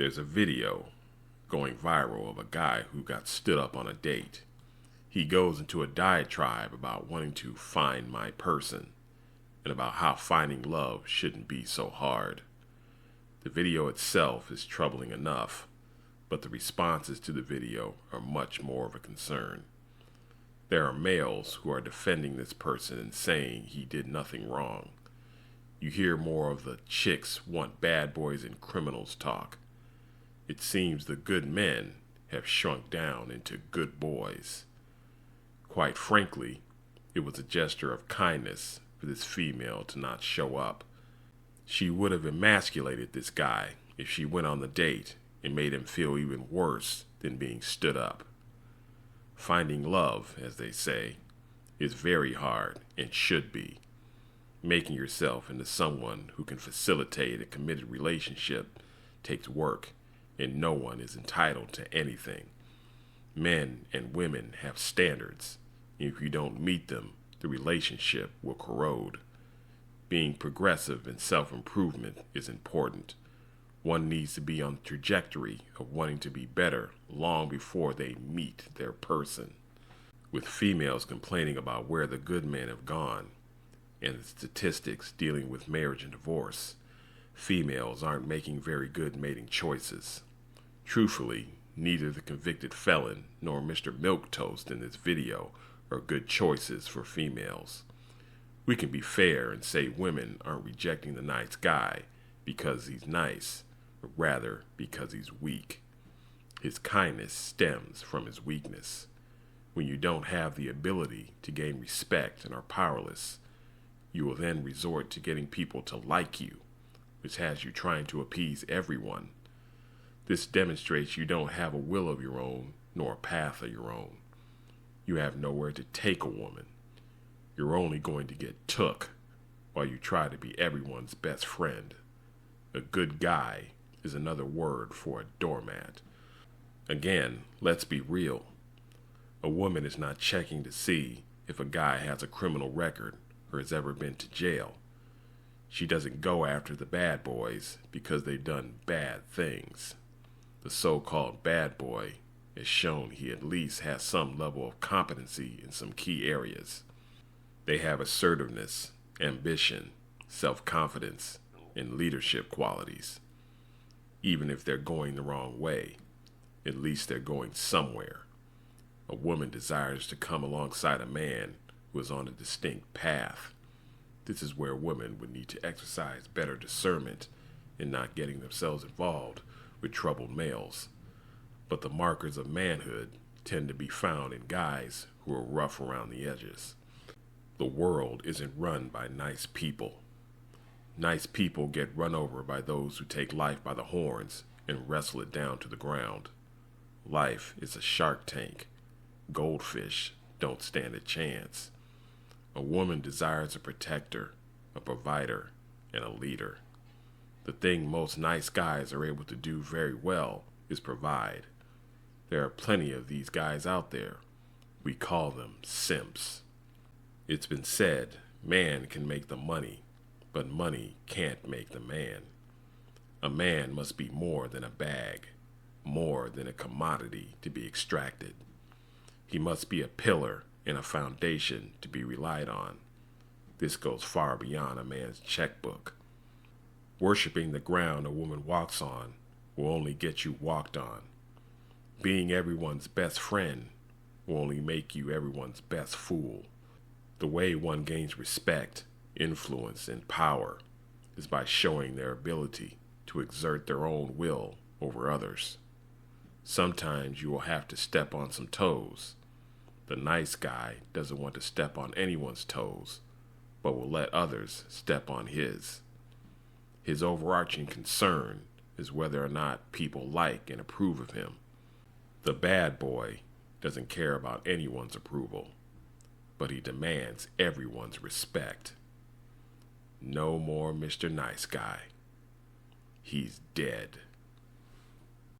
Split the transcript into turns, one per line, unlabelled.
There's a video going viral of a guy who got stood up on a date. He goes into a diatribe about wanting to find my person and about how finding love shouldn't be so hard. The video itself is troubling enough, but the responses to the video are much more of a concern. There are males who are defending this person and saying he did nothing wrong. You hear more of the chicks want bad boys and criminals talk. It seems the good men have shrunk down into good boys. Quite frankly, it was a gesture of kindness for this female to not show up. She would have emasculated this guy if she went on the date and made him feel even worse than being stood up. Finding love, as they say, is very hard and should be. Making yourself into someone who can facilitate a committed relationship takes work, and no one is entitled to anything. Men and women have standards, and if you don't meet them, the relationship will corrode. Being progressive and self-improvement is important. One needs to be on the trajectory of wanting to be better long before they meet their person. With females complaining about where the good men have gone, and the statistics dealing with marriage and divorce, females aren't making very good mating choices. Truthfully, neither the convicted felon nor Mr. Milquetoast in this video are good choices for females. We can be fair and say women aren't rejecting the nice guy because he's nice, but rather because he's weak. His kindness stems from his weakness. When you don't have the ability to gain respect and are powerless, you will then resort to getting people to like you, which has you trying to appease everyone. This demonstrates you don't have a will of your own, nor a path of your own. You have nowhere to take a woman. You're only going to get took while you try to be everyone's best friend. A good guy is another word for a doormat. Again, let's be real. A woman is not checking to see if a guy has a criminal record or has ever been to jail. She doesn't go after the bad boys because they've done bad things. The so-called bad boy has shown he at least has some level of competency in some key areas. They have assertiveness, ambition, self-confidence, and leadership qualities. Even if they're going the wrong way, at least they're going somewhere. A woman desires to come alongside a man who is on a distinct path. This is where women would need to exercise better discernment in not getting themselves involved with troubled males. But the markers of manhood tend to be found in guys who are rough around the edges. The world isn't run by nice people. Nice people get run over by those who take life by the horns and wrestle it down to the ground. Life is a shark tank. Goldfish don't stand a chance. A woman desires a protector, a provider, and a leader. The thing most nice guys are able to do very well is provide. There are plenty of these guys out there. We call them simps. It's been said, man can make the money, but money can't make the man. A man must be more than a bag, more than a commodity to be extracted. He must be a pillar and a foundation to be relied on. This goes far beyond a man's checkbook. Worshipping the ground a woman walks on will only get you walked on. Being everyone's best friend will only make you everyone's best fool. The way one gains respect, influence, and power is by showing their ability to exert their own will over others. Sometimes you will have to step on some toes. The nice guy doesn't want to step on anyone's toes, but will let others step on his. His overarching concern is whether or not people like and approve of him. The bad boy doesn't care about anyone's approval, but he demands everyone's respect. No more Mr. Nice Guy. He's dead.